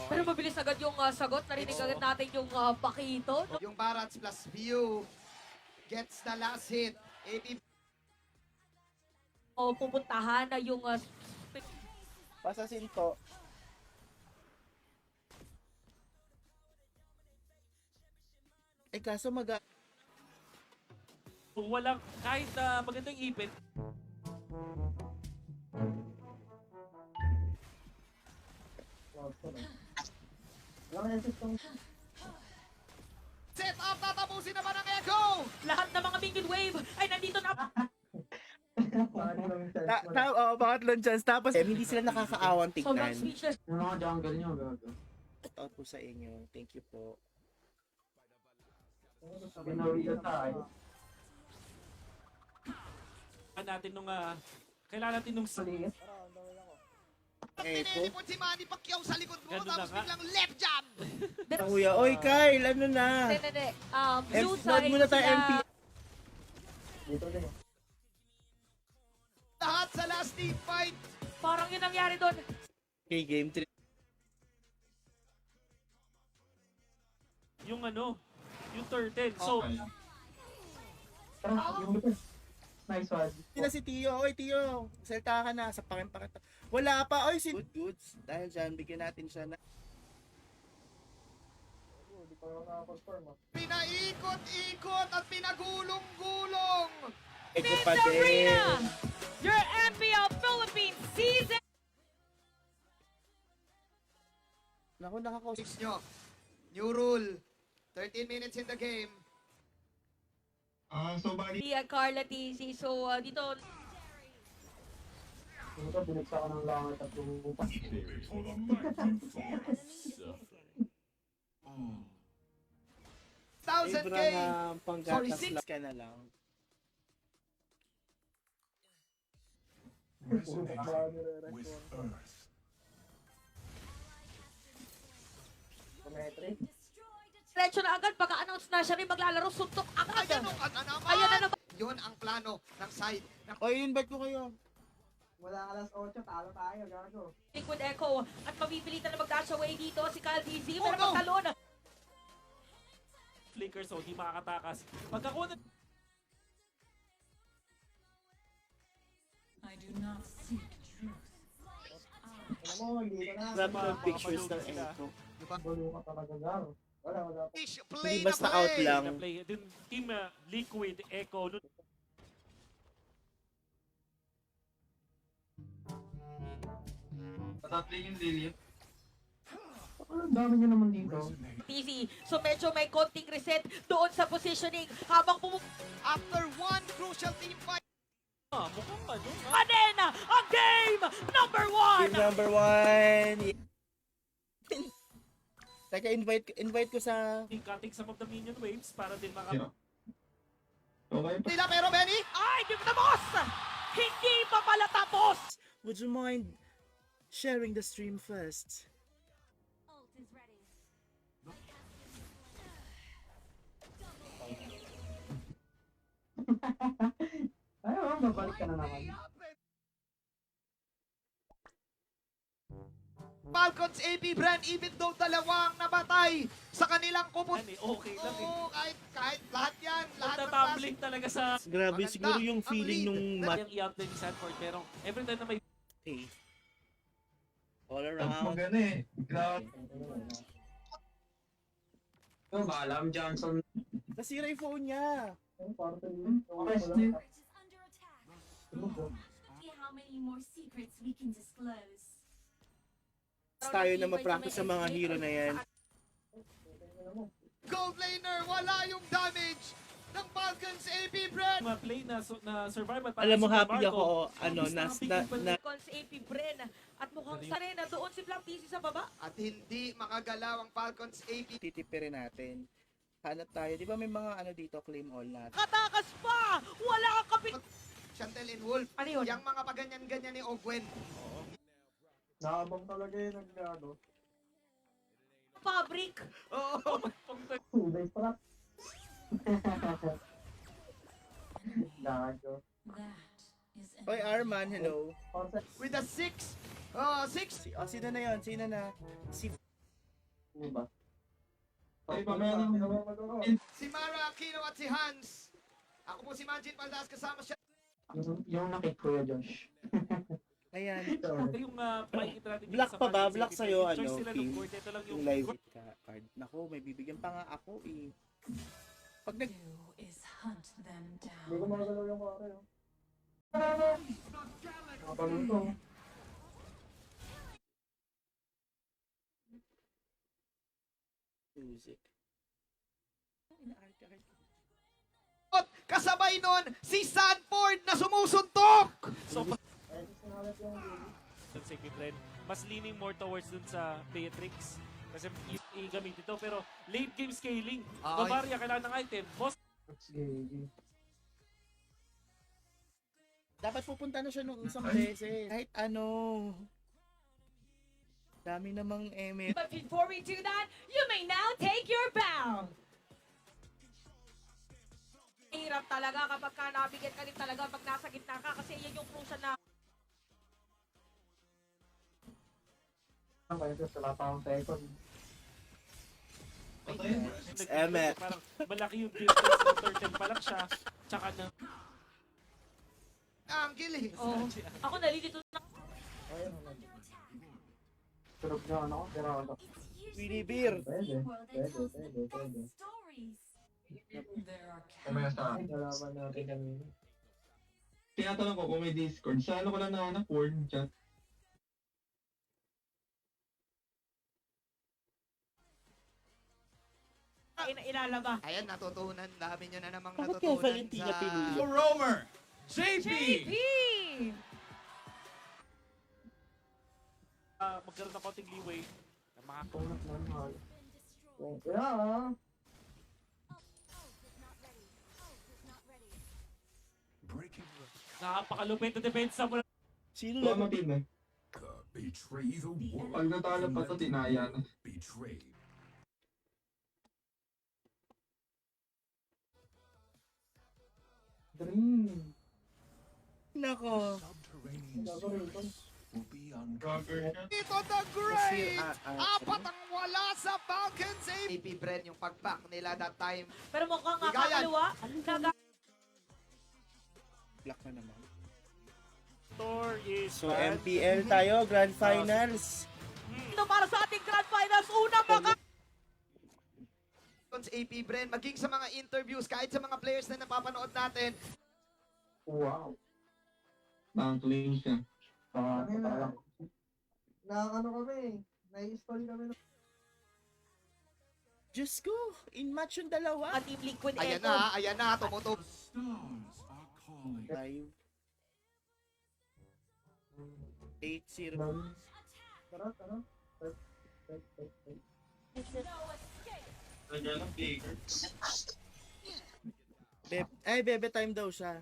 Pero mabilis agad yung sagot. Narinig agad natin yung pakito. No? Yung Barats plus View gets the last hit. AP O pupuntahan na yung Pasasinto. Eh kaso Walang, kahit magandang ipit, set up, tatapusin naman ang Echo! lahat ng mga minion wave ay nandito na. pangatlong chance. Tapos hindi sila nakakaawang Sobrang tignan. speechless. Yung mga jungle nyo, gago. Shout out po sa inyo. Thank you po. Binawi ka tayo. natin nung, kailangan natin nung Tinilipon si Manny Pacquiao sa likod mo, Ganun na tapos nga. biglang left jab! Kuya, oy Kyle, ano na? Hindi. Blue Load side muna tayo sila. MP. Dito din. Lahat sa last team fight! Parang yun nangyari doon. Okay, game 3. yung yung turtle. So, Tara, yung dito. Nice one. Na si Tio. Oy, Tio. Salta ka na. Sapakin pa kita. Wala pa. Oy, si... Good goods. Dahil dyan, bigyan natin siya na... Hindi pa ako nakakonfirm. Pinaikot-ikot at pinagulong-gulong! Eko pa Mr. din. Rina, your MPL Philippines season. Naku, nakakausap. Six nyo. New rule. 13 minutes in the game. So bali, Carla TC. So, dito, Dito, binigsa ko ng langit at lumupa. for the microphone. 1,000K! Sobrang panggatas Sorry, lang ka na lang. Resonate with Earth. Metric. diretso na agad. Pagka-announce na siya rin maglalaro, suntok agad. Ayan ang ano naman! Ayan na naman. Yun ang plano ng side ng Oy, invite ko kayo. Wala alas 8, talo tayo, gago. Liquid Echo at mapipilitan na mag-dash away dito si Kyle DZ. Oh, Pero no! magtalon. flicker, so di makakatakas. Pagkakuha na I do not seek truth. Alam mo, hindi ka na. Grab Mga ng pictures ng sila. Echo. Balo ka talaga, gago. Wala. fish. Hindi Play na basta out play! lang. na play. Dun, team Liquid, Echo, Tatlo yung Lily. Ang dami nyo naman dito. Resonate. DZ. So medyo may konting reset doon sa positioning habang After one crucial team fight, mukhang din ang game number 1. Game number 1. Teka, invite ko sa... cutting some of the minion waves para din Sino? Okay pa. nila pero Benny, Ay, di pa tapos! Hindi pa pala tapos! Would you mind sharing the stream first? Ult is ready. Ayaw, babalik ka na naman. Falcons AP brand even though dalawang namatay sa kanilang kupon. okay lang eh. Oo, kahit lahat yan, lahat ng Nagtatumbling talaga sa Grabe, Maganda. siguro yung Ang feeling lead. nung yung i-out din ni Sanford, pero every time na may Hey. All Ang around. magana eh. Grabe. Yung alam, Johnson. Nasira yung phone niya. Okay, Secret is under attack. See how many more secrets we can disclose. Tayo na ma-practice sa mga hero na yan. gold laner, wala yung damage ng Falcons AP brand. mga play na, na survival para Alam mo, sa happy Marco. ako, Imbis na Cons AP Bren at mukhang sa rin na doon si Black TC sa baba. At hindi makagalaw ang Falcons AP. titipirin natin. Hanap tayo. Di ba may mga ano dito, claim all natin. Katakas pa! Wala kang kapit! Chantel and Wolf, Ano yun? yung mga paganyan-ganyan ni Ogwen. Nakabang talaga yun ang gado. Fabric! Oo. 2 days pala. Gago. That is Oy, Arman, hello. Concept. With a 6. 6. Sino na yon? Sino na? Si Ano ba? Ay, mamaya na. Si Mara Aquino at si Hans. Ako po si Manjin Paldas, kasama siya. Yung nakit Kuya Josh. Ayan. Ito yung pakikita natin dito Black sa pa ba? Magic Black City. sa'yo, Choice ano, sila ng King? court. Ito lang Yung yung live card. Nako, may bibigyan pa nga ako eh. Pag nag... is hunt them Hindi ko down. makagalaw yung pare. Nakapaluto. Music. Kasabay nun, si Sanford na sumusuntok! So, Ay, sinalat yung Sacred Red, mas leaning more towards dun sa Beatrix. Kasi i-gamit ito. Pero late game scaling. Ay. Novaria, kailangan ng item. Boss, Gigi. Dapat pupunta na siya nung isang beses. Kahit ano. Dami namang eme. But before we do that, you may now take your bow. Hirap talaga kapag ka nabigyan ka rin talaga pag nasa gitna ka kasi yan yung crucial na Ang kaya ito, wala pa akong second. Eme. parang malaki yung difference ng turtle pa lang siya. Tsaka ng... Angle eh. oh, ako nalilito na. Ayun, Turog na ano ko, pero ano. Winnie Beer. Pwede, World that tells the pwede, pwede. best stories. There are Mamaya sa Ay, kalaban natin kanina. tinatanong ko kung may Discord. Sa ano ko lang nahanap, word chat. Ilalaba. Ayan, natutunan. Dami nyo na namang Bakit kaya natutunan Valentina pinili? Romer, JP! JP! magkaroon ng konting leeway na makaka... Tungat na mahal. Yeah. Napakalupit na depensa mo. Sino Baka lang? matindi. Betray the war. Pag natalo pa to, tinaya na. Betray. Dream. Nako. Subterranean Gago rin ito. secrets will be uncovered. Gagger siya. Ito the Kasi, great! ah, Apat ang wala sa Falcons. AP Bren, yung pag-back nila that time. Pero mukhang nga Bigayan. kakaliwa. Naga- Black na naman. Thor is So, bad. MPL tayo, Grand Finals. Ito para sa ating Grand Finals. Una mga AP Bren, maging sa mga interviews, kahit sa mga players na napapanood natin, Wow. Bank lane siya. Kanina, ano kami, nai-install kami ng Diyos ko, in match yung dalawa. Team Liquid ayan Echo. na, tumutup. Stars are calling. 8-0. Tara. Lagyan ng bigger. Bebe time daw siya.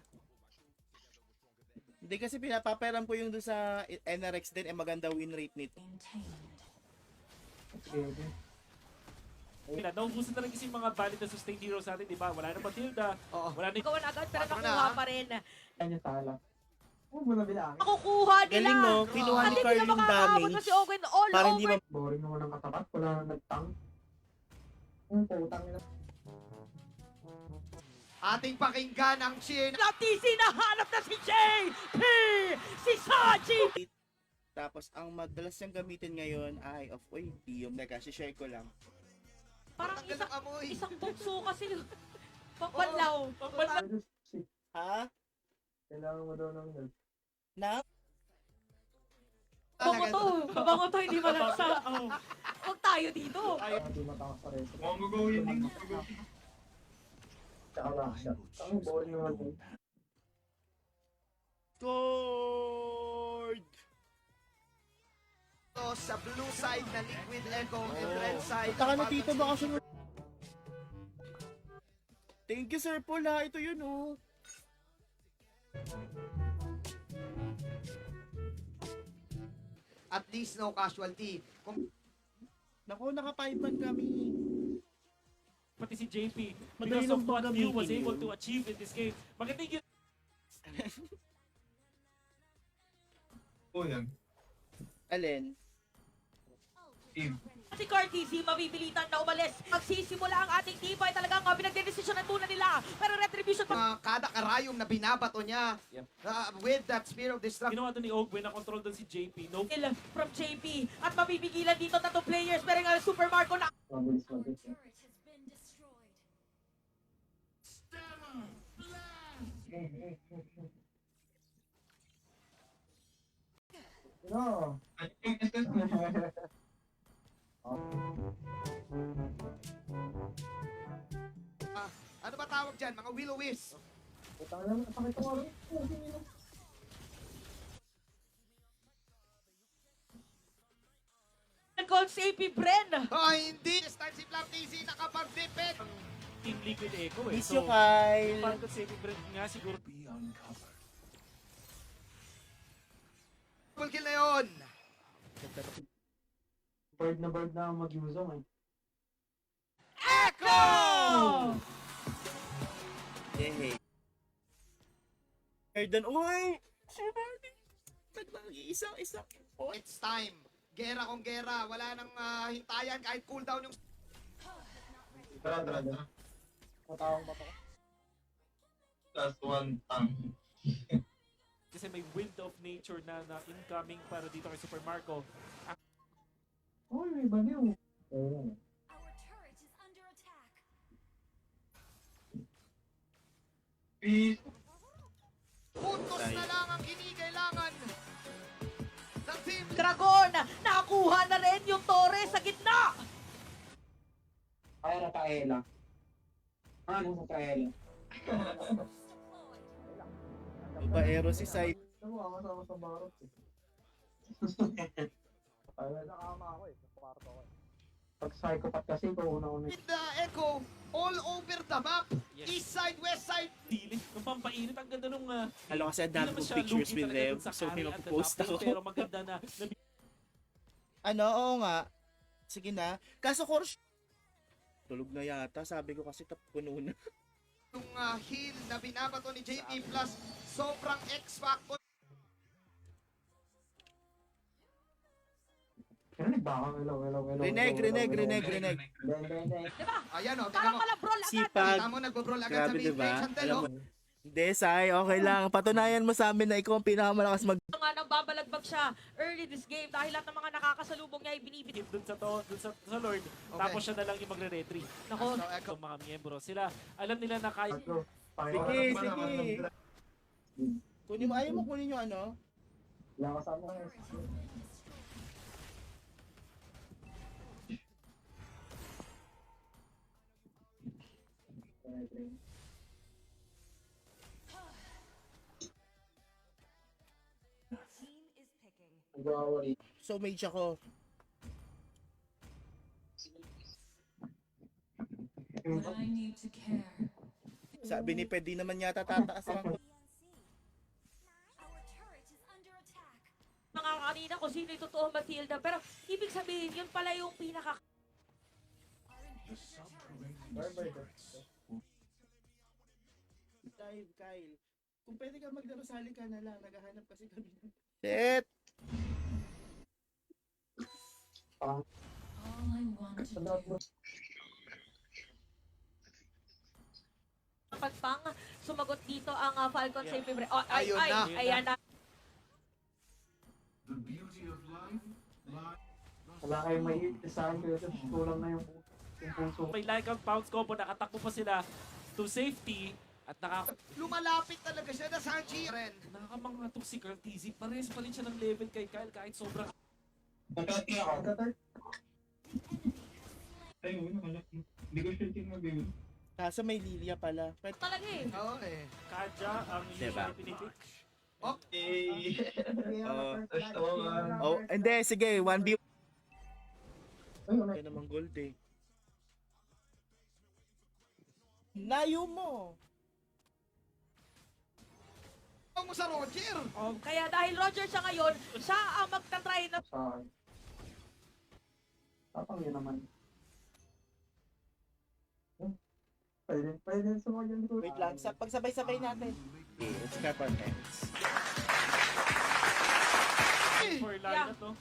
Hindi kasi pinapaperam ko yung doon sa NRX din, maganda win rate nito. Maintained. Gigi. Naubusan na rin kasi yung mga valid na sustained heroes natin, di ba? Wala na Matilda, Oo. wala na Gawan agad pero Patro na, nakuha ha? pa rin. Yan yung tala. Huwag mo na bilangin. Nakukuha nila. Galing no, kinuha ni At hindi Carl na yung makakaabot na damage. si Owen all Para hindi over. Boring naman ang katapat. Wala nang nagtang. Ang putang nila. Ating pakinggan ang cheer. TC nahanap na si JP! Si Saji! Tapos ang madalas niyang gamitin ngayon ay of yung kasi share ko lang. Parang Tanggal ng amoy. isang bukso kasi. Pagpanlaw. Ha? Kailangan mo daw ng help. Na? Bango to. Bango to, hindi malaksa. Huwag tayo dito. Hindi matakas sa retro. Mukhang gagawin din. Tsaka lang siya. Ang boring naman din. Scored! Ito sa blue side na Liquid Echo and red side. Taka na ng tito, Falcons. baka sunod. Thank you, Sir Paul, ha. Ito yun, oh. At least no casualty. Kung Naku, naka-5 man kami. pati si JP. Madali Because lang of what gamitin you was able yun. to achieve in this game. Maganda yun. O yan. Alin? Team. Si Card TZ mabibilitan na umalis. Magsisimula ang ating tibay. Talagang pinagdedesisyon ng tunan nila. Pero retribution Kada karayom na binabato niya Yep. with that Spear of Destruction. Ginawa doon ni Ogwe, na-control doon si JP. No kill from JP. At mabibigilan dito tatong players. Pero nga Super Marco na Mabilis, mabilis. Turret has been destroyed. No. Ano ba tawag dyan? Mga will-o-wisp. Putang na, napakita ko rin. calls AP Bren. Hindi. This time si Flap TZ nakapag-defect. Team Liquid Echo eh. Miss you, Kyle. Parang si Brent nga siguro. Be uncovered. Full kill na yun. Bird na ang mag-usong eh. Echo! Hey. Pardon. Uy! Si Barney! Isa. It's time. Gera kung gera. Wala nang hintayan kahit cooldown yung... Tara. Matawang pa ako. Last one tank. Kasi may wind of nature na incoming para dito kay Super Marco. Uy, may baliw. Ayun. Our turret is under attack. Peace. Puntos na lang ang kinikailangan ng team. Dragon, nakakuha na rin yung Torre sa gitna. Kaya na Kaela. Ano sa Kaela? Baero si Sai. Ano mo, kasama sa barot eh. Kaya nakama ako eh. Sa kwarto ko eh. Pag psychopath kasi ko una-una. With the Echo all over the map. Yes. East side, west side. Dili, nung pampainit, ang ganda nung... Alam kasi ang dami hindi naman kong siya pictures lugi with talaga them. dun sa So, carry may at the mapopost top lane, ako. Pero maganda na Ano, oo nga. Sige na. Kaso course, tulog na yata. Sabi ko kasi puno na. Yung heal na binabato ni JP plus sobrang X-Factor. Rinig ba ako? Hello. Reneg. Hindi. Ayan o, tingnan Parang mo. malabrol agad. Sipag. Kita mo, nagbabrol agad Grabe, sa diba? mid-range. Chantel, Alam oh. mo. Hindi, Sai. Okay lang. Patunayan mo sa amin na ikaw ang pinakamalakas mag... Nga nang babalagbag siya early this game dahil lahat ng mga nakakasalubong niya ay binibit. hit dun sa Lord. Tapos siya na lang yung magre-retreat. Nako, So, Echo. Ang mga miyembro, sila, alam nila na kaya... Sige. Kunin mo. Ayaw mo kunin yung ano? Wala kasama ko eh. Nag-awari. So, mage ako. I need to care. Sabi ni Ped, di naman yata tataas lang. Our turret is under attack. mga kanina kung sino yung totoo Matilda. Pero ibig sabihin, yun pala yung pinaka... The subterranean Barber. Kyle. Kung pwede ka magdarasali ka na lang. Naghahanap kasi kami. Shit! All I want to do. Pagpang, sumagot dito ang Falcon Yeah. Safety Break. Oh, Ayun na. ayan na. The beauty of life lies. Wala kayong may isahan ko ito. Kulang na yung puso. May like ang bounce combo, nakatakbo pa sila to safety at Lumalapit talaga siya na Sanji. Ren. nakakamanga to si Carl TZ. Pares pa rin siya ng level kay Kyle kahit sobrang Natati ako. Pagka-third, Ay, nakalak. Hindi ko sure tingnan, baby. Kaso may Lilia pala. Pwede. Talaga eh. Oo eh. Kadya ang Diba? usual pinipick. Okay. third, Oh, hindi. Sige. 1v. Ay, wala. Kaya naman gold eh. Layo mo. Ang mo sa Roger. Oh, kaya dahil Roger siya ngayon, siya ang magta-try na Sa akin. Tapang yun naman. Pwede sumagyan ko. Wait lang. Pagsabay-sabay natin. Okay, let's clap our hands. For lineup, no?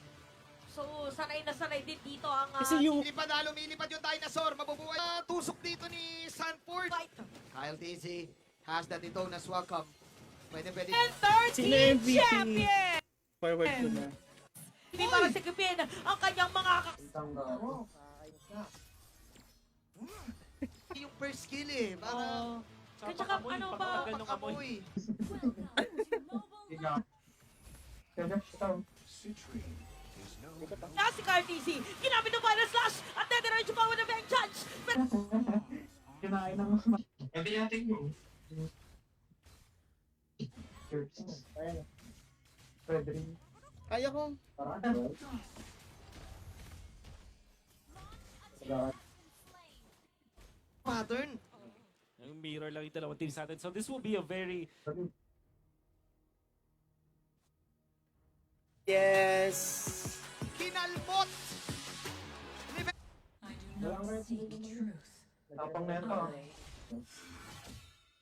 So So, sanay na sanay din dito ang Kasi yung Lumilipad yung dinosaur. Mabubuhay. Tusok dito ni Sanford. fight. Kyle Dizzy has that Daytona's welcome. Pwede. And Sino 13 MVP? champion! forward ko na. Hindi para sigupin ang kanyang mga Isang garo. Yung first kill eh. Para At saka ano ba? Ganong amoy. pakamoy. Higa. Kaya siya. Citrine is no Na si KRTC. Ginamit ng Final Slash at dediretso pa ng Vengeance. Kinain ng mas mas. Pwede natin mo. Ayan. Pwede rin. Kaya ko. Parang. Pattern. Yung mirror lang yung dalawang teams natin. So this will be a very Yes! Kinalmot. I do not seek truth. Tapang na ito.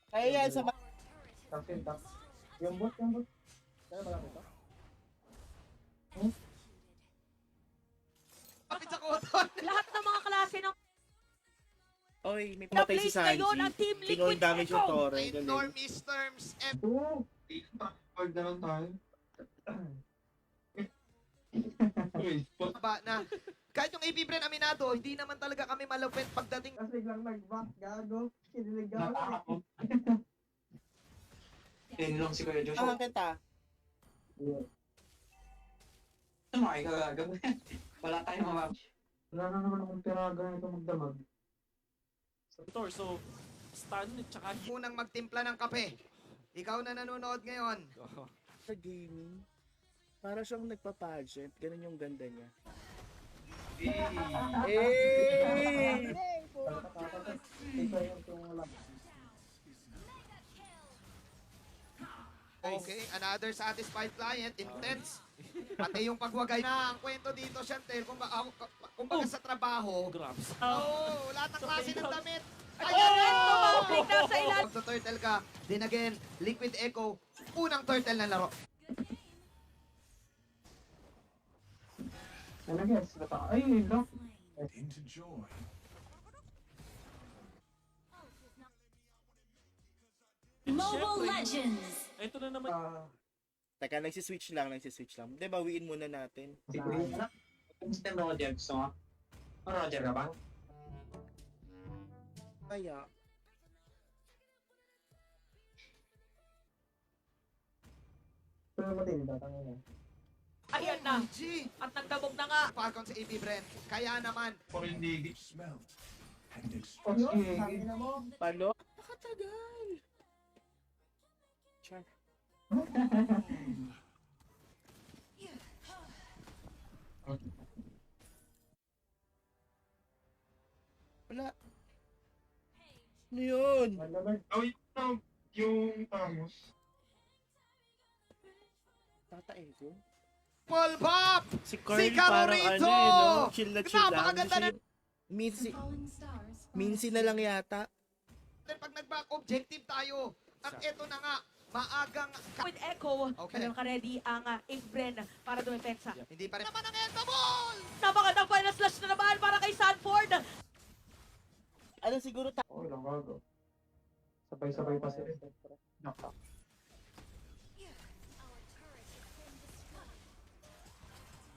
Kaya yan sa Tapin, tap. Yung bot. Kaya ba lang ito? Kapit sa koton. Lahat ng mga klase ng Oy, may pumatay si place ngayon ang Sanji. Team Pinoy Liquid damage yung Echo. Torre. Rain Galing. Normies terms. Oo. Pag na lang tayo. Wait, Ba na. Kahit yung AP Bren aminado, hindi naman talaga kami malupit pagdating. Tapos biglang nag-back. Gago. Kinilig ako. natakot. Tinilong si Kuya Josh. Ah, kita. Sumakay ka gagawin. Wala tayong mawag. Wala na naman akong tiraga nito magdamag. Tor. So, stun at saka heal. Unang magtimpla ng kape. Ikaw na nanonood ngayon. Sa gaming, para siyang nagpa-pageant. Ganun yung ganda niya. Hey! Ito yung tumulak. Okay, another satisfied client. Intense. Pati yung pagwagay na ang kwento dito, Chantel. Kumbaga sa trabaho. Grabs. Oh, lahat ng klase ng damit. Ayan, tumambling na sa ilan. Pag turtle ka, then again, Liquid Echo, unang turtle na laro. Ano guys? Ay, lock. into joy. Mobile Siyempre. Legends! Ito na naman. Teka, nagsiswitch lang. Di, bawiin muna natin. Siguro yun na. Instant Roger. Gusto mo? Roger ka ba? Kaya, Pero matinda. Tangin na. Ayan na. G! At nagdabog na nga. Falcon sa AP Brent. Kaya naman, Parindig. Smelt and Oh, expressed. tangin na mo. palo? Nakatagal. Char. Wala. Ano yun? Magdamag. Oh, yung Tamos. Tatae ko? Paul Pop! Si Carl Si parang Carlito! ano eh, no? Chill na chill lang. Napakaganda na. Minsi, Falling stars. minsi na lang yata. Pag nag-back objective tayo, at eto na nga, maagang... With Echo, Okay. okay. Ka-ready ang Ifbren para dumefensa. Hindi pa rin naman ang Ento Ball! Napakandang Final Slash na naman para kay Sanford. Ano siguro Oh, ilang gago. Sabay-sabay pa sila. Nakak.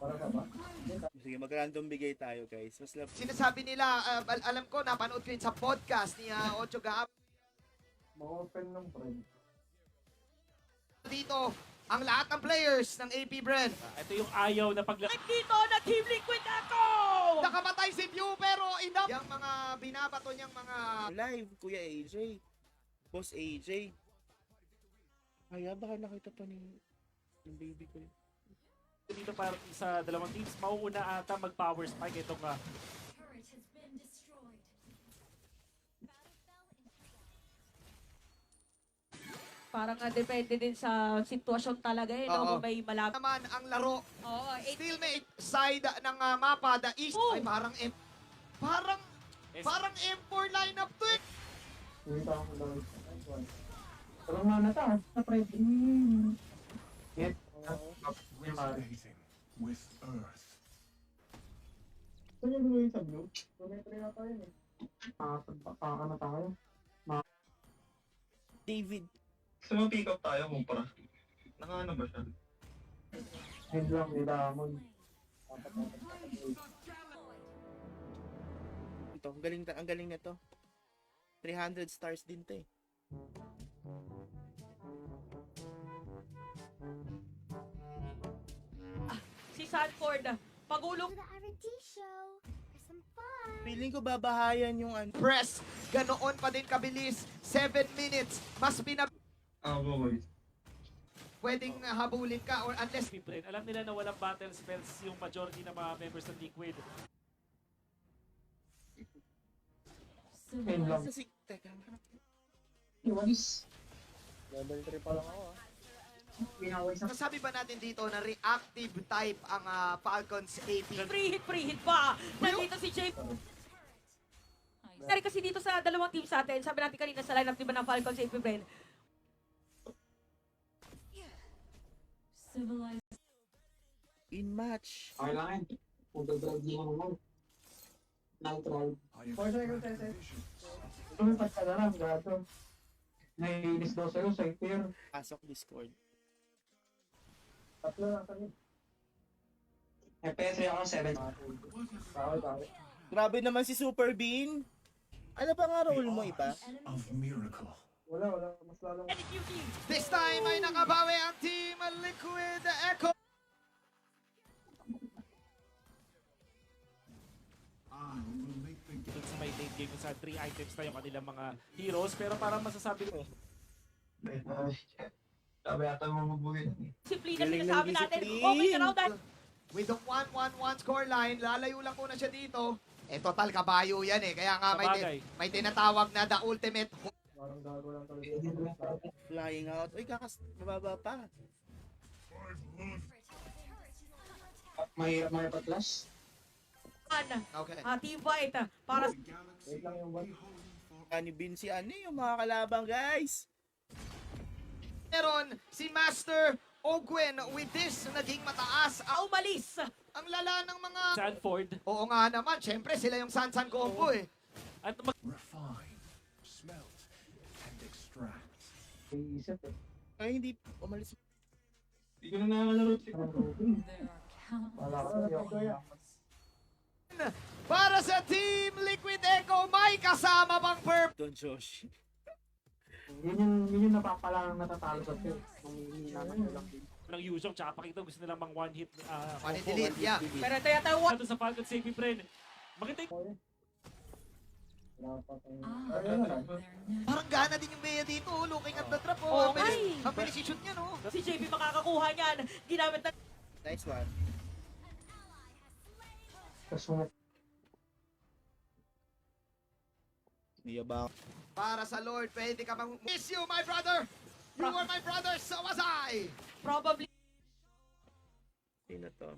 Para ka ba? Sige, mag-random bigay tayo, guys. Mas love. Sinasabi nila, alam ko, napanood ko yun sa podcast ni Ocho Gaap. Ma-open ng friend. Dito, ang lahat ng players ng AP Brent. Ito yung ayaw na pagla... At dito na Team Liquid Echo! Nakamatay si View pero enough. Yung mga binabato niyang mga... Live, Kuya AJ. Boss AJ. Kaya baka nakita pa ng baby ko. Dito para sa dalawang teams, mauuna ata mag-power spike itong Turret has been destroyed. Parang depende din sa sitwasyon talaga eh, no? Oo. Kung may malapit. Naman ang laro. Oo, Still may side ng mapa, the east. Oh. Ay, parang parang M4 lineup to eh. Hindi pa ako daw. Nice one. Parang nga na ta. Sa friend. Get. Resonating with Earth. Saan yung gawin sa blue? Tuloy-tuloy na tayo eh. Ano tayo? David. Gusto mo pick up tayo, kumpara? Naka ano ba siya? Mid lang, ni Damon. Ito, ang galing na to. 300 stars din to eh. Si Sanford, pagulong The R&D show for some fun. Feeling ko babahayan yung ano. Press, ganoon pa din kabilis. 7 minutes. Mas Boys. pwedeng habulin ka or unless Friend. Alam nila na walang battle spells yung majority ng mga members ng Liquid. Main lang. Kasi, teka. Iwalis. Level 3 pa lang ako ah. Pinaway sa... Nasabi ba natin dito na reactive type ang Falcons AP? free hit pa. Nandito si JP. Kasi dito sa dalawang team sa atin, sabi natin kanina sa lineup diba ng Falcons JP Brain, Civilized. In match. Okay lang yan. Kung gag-drive din ako mo. Nang-drive. I have For sure, felt the visions of Lumipat ka na lang, gato. Naiinis daw sa'yo sa IPR. Pasok Discord. Tatlo na kami. PS3 ako 7. Bawal. Grabe naman si Super Bean. Ano pa nga role mo iba? of miracle. Wala. Mas lalong... This time ay nakabawi ang Team Liquid Echo. I will make the Dun sa may late game sa 3 items na yung kanilang mga heroes. Pero parang masasabi ko, Sabi ata mo magbugin. discipline na Galing ng sinasabi natin. discipline. Okay na raw dahil With the 1-1-1 scoreline, lalayo lang muna siya dito. Total kabayo yan eh. Kaya nga Sabagay. may tinatawag na the ultimate. Parang gago lang talaga. Flying out. Uy, mababa pa. May patlas. Okay. team fight para The galaxy Wait lang yung one. behold for Ani Bean si ano yung mga kalabang guys. Meron si Master Ogwen with this naging mataas. umalis. Ang lala ng mga... Sanford, Oo nga naman, syempre sila yung Sansan combo eh. at refine, smelt, and extract. Iisip eh. Ay, hindi umalis. Hindi ko na nakakalaro. There are countless. Wala ka sa iyo. Para sa Team Liquid Echo, may kasama bang Don Josh. Yun yung napapala ng natatalo sa team. Mamihina na lang din. ng Yuzhong, tsaka Pakito gusto nilang mang one hit. Delete, yeah. Pero ito yata yung Ito sa Falcon Safety Friend. Maganda yung Wala pa tayo. Ah, Ayun na lang. they're not. Parang gana din yung Bea dito, looking at the trap. Oo, Ang bilis- ay. ang bilis i-shoot niya, no? si JP makakakuha niyan. Ginamit na Nice one. Kasunod. Niyabang. Para sa Lord, pwede ka bang... Miss you, my brother! You are my brother, so was I! probably. Sino to?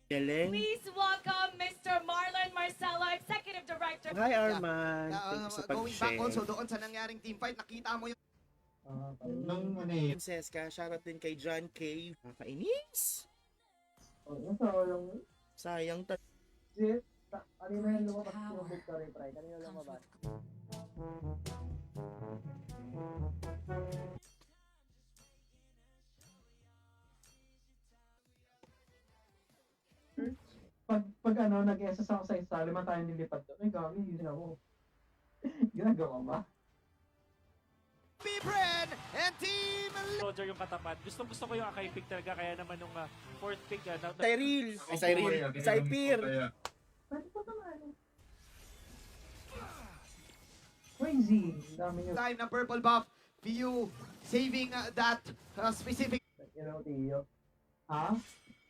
Galing. Please welcome Mr. Marlon Marcelo, Executive Director. Hi Arman. Thank you sa Going back pag-share. also doon sa nangyaring team fight, nakita mo yung... Nang ano eh. Princess ka, shoutout din kay John K. Nakakainis. Sayang ta. Kanina yung lumabas yung victory try. Kanina lumabas. Pag ano, nag-SS ako sa isa, 5 tayong nilipad doon. Ay, gagi, yun ako. Ginagawa ba? Bibren and Team Roger yung katapat. Gusto ko yung Akai pick talaga. Kaya naman nung fourth pick, Cyril. Ay, Cyril. Cypher. Pwede pa naman. Crazy. Ang dami nyo. time ng purple buff. PU saving that specific... You know, Tio. Ha?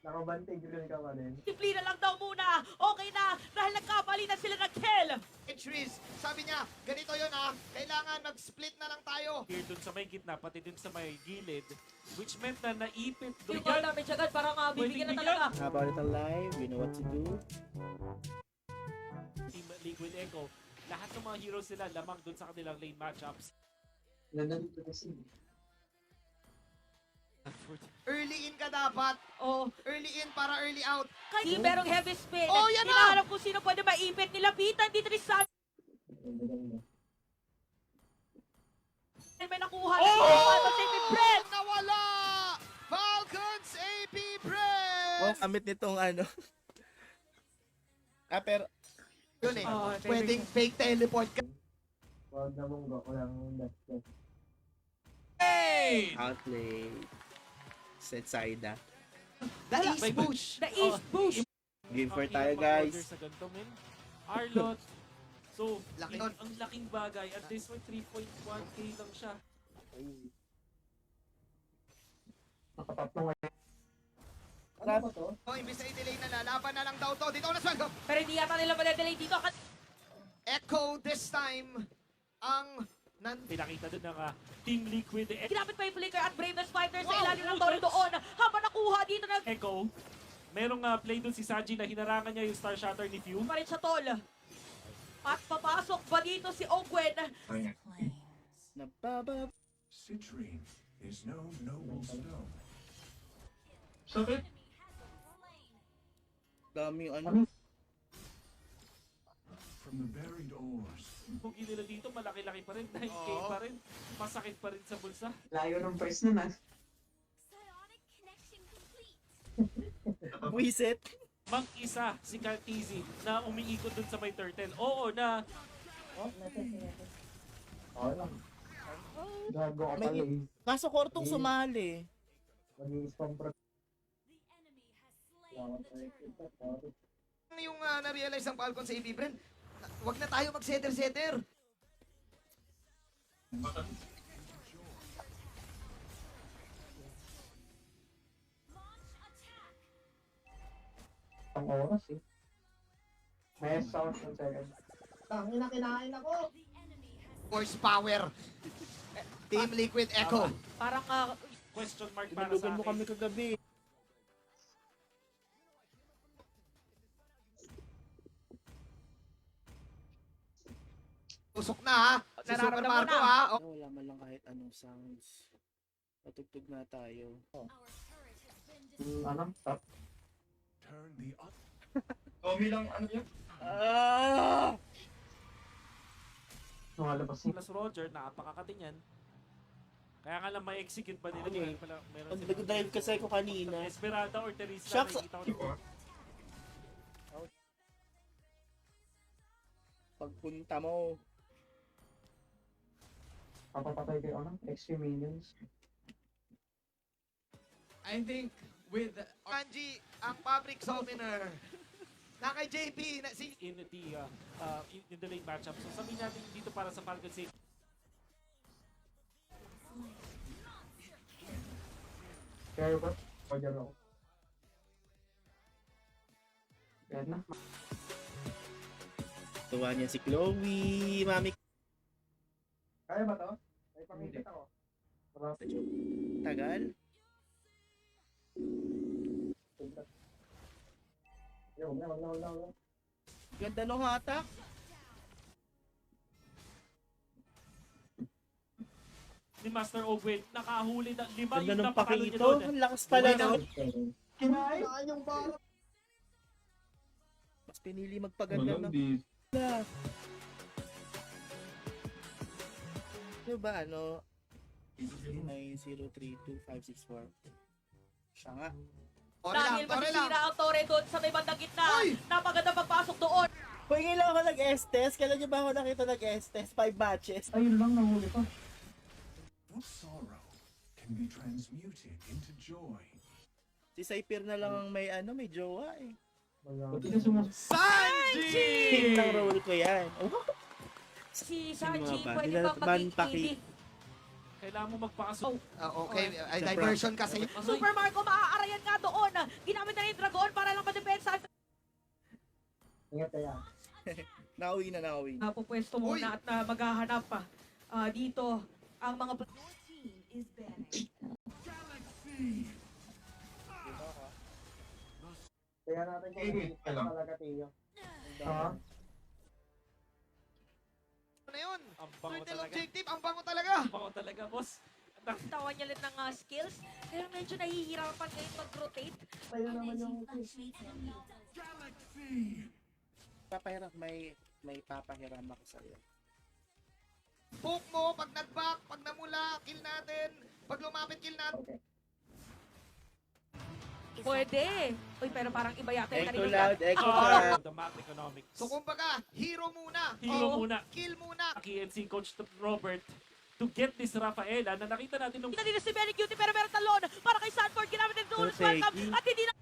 Nakabantig yun ka pa din. Discipline na lang daw muna. Okay na. Dahil nagkapalitan sila ng kill. Trees. Sabi niya, ganito yun kailangan mag-split na lang tayo. here dun sa may gitna, pati dun sa may gilid. Which meant na naipit dun Yung mga damage agad parang bibigyan na talaga. Habang ito live, we know what to do. Team Liquid Echo. Lahat ng mga heroes nila lamang dun sa kanilang lane matchups. Nandito kasi. Early in ka dapat. Oh, Early in para early out. kasi merong heavy spin. Oh, yan na! Hinahanap kung sino pwede maipit. Nilapitan dito ni San. May nakuha na dito para sa Sacred Bread. Nawala! Falcons AP Press! Oh, kamit nitong ano. Pero Yun eh. Oh, Pwedeng fake teleport ka. Wag na mong walang left. outplay. Set Saida. The East Bush. The East Bush. Game for Ang tayo, hirap guys. mag-order sa ganito, men. Arlot. So, Laki ang, nun. ang laking bagay. At this point, 3.1k lang siya. Nakatatlo ngayon. Ano ba to? Oh, imbis na i-delay na lalaban na lang daw to. Dito na sweldo. Pero hindi yata nila madedelay dito. Echo this time ang Pinakita doon ng Team Liquid. Ginamit pa yung flicker at Bravest Fighters sa Wow, ilalim ng Torre doon. Habang nakuha dito na Echo. Merong play doon si Saji na hinarangan niya yung Star Shatter ni Fume. pa rin sa tol. At papasok ba dito si Ogwen? Nababa. Citrine is no noble stone. Sakit. Daming ano. From the buried ores, Bugi nila dito, malaki-laki pa rin. 9k Oo. pa rin. Masakit pa rin sa bulsa. Layo ng price nun ah. Psionic connection complete. Buisit. Mag-isa si Cartesi na umiikot dun sa may turtle. Oo, na Okay lang. Gago ka May- pala eh. Kaso Kortong sumali. Mag-i-spam pro. The enemy has slain the turtle. yung na-realize ng Falcon sa AP Bren. Wag na tayo mag-setter-setter. Launch attack. Ang oras eh. May sound ng second. Tangina, kinain ako! The enemy has Horsepower. Team Liquid Echo. Parang question mark para sa Tinulugan mo akin. kami kagabi. Usok na ha. Si Super Nararamdaman Marco na. ha. Oh. Wala man lang kahit anong sounds. Patugtog na tayo. our turret has been destroyed. Ano? Top. turn the up. Tommy lang, ano yun? Ah! Lumalabas niya. Plus Roger, napakakatin yan. Kaya nga lang may execute pa nila. Ano eh? Meron Pag nag-dive kasi ako kanina. Esperanza or Teresa. Shucks. Nakikita ko na. Pagpunta mo. Papapatay kayo ano? Extreme minions. I think with Angie, ang public summoner. Na kay JP, na si In the late matchup. So sabihin natin dito para sa Falcon Safe. Kaya ba? Roger ako. Kaya na. Tuwa niya si Chloe. Mami. Kaya ba to? Ay, pangikita ko. Sarap. Tagal. Wala. Ganda nung hatak. Ni Master Ogwen, nakahuli na 5 Ganda yung nung napakalo niya pakito. doon. Ang lakas pala nun. Kinain yung bala. Mas pinili magpaganda Walang ng di. pala. Ano ba ano? 9032564. Siya nga. Tore lang, dahil tore lang. masisira ang Torre doon sa may bandang gitna. Uy! Napaganda pagpasok doon. Huwag lang ako nag-Estes. Kailan niyo ba ako nakita nag-Estes? 5 matches. Ayun lang, nahuli pa. What sorrow can be transmuted into joy? Si Saipir na lang ang may ano, may jowa eh. Buti na sumus... Team ng role ko yan. Oh, Si Sino Sanji, nga ba? pwede Nila- bang Ban maging Paki. indie? Kailangan mo magpakasok. Okay, ay diversion kasi. Super Marco, maaarayan nga doon. Ginamit na yung Dragon para lang madepensa. Ingat kaya. nauwi na nauwi. Pupwesto Uy! muna at maghahanap pa dito ang mga Your team is banished. Kaya natin kung Kaya lang. talaga Tiyo. Ha? Ano yun? Ang bango Turtle talaga. objective, ang bango talaga. Ang bango talaga, boss. Tawan niya ulit ng skills. Pero medyo nahihirapan ngayon mag-rotate. Tayo naman yung... Fluctuates in the Galaxy! Papahiram, may papahiram ako sa'yo. Poke mo, pag nag-back, pag namula, kill natin. Pag lumapit, kill natin. Okay. Pwede. Uy, pero parang iba yata yung Echo narinig loud, niya. echo Oh, loud. the macroeconomics. So kumbaga, hero muna. Hero Oo, muna. Kill muna. KNC Coach Robert to get this Rafaela na nakita natin nung Hindi na si Belly Cutie pero meron talon para kay Sanford. Ginamit din Zulus Okay. welcome at hindi na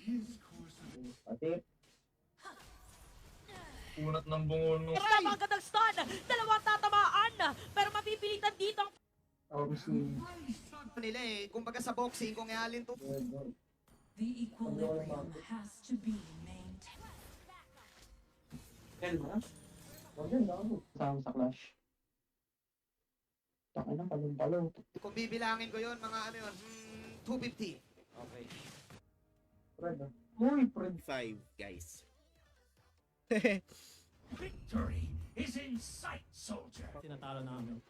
His course of Pati, Unat ng bungon nung... pero ang gandang stun. Dalawang tatamaan pero mapipilitan dito ang obviously, Nila eh, kumbaga sa boxing, kung ihalin to. The equilibrium has to be maintained. maganda ako. Kasama sa clash. Taka na, palong-palong. Kung bibilangin ko yun, mga ano yun, 250. Okay. Fred, ah. Uy, Fred. 5, guys. victory is in sight, soldier. Tinatalo namin.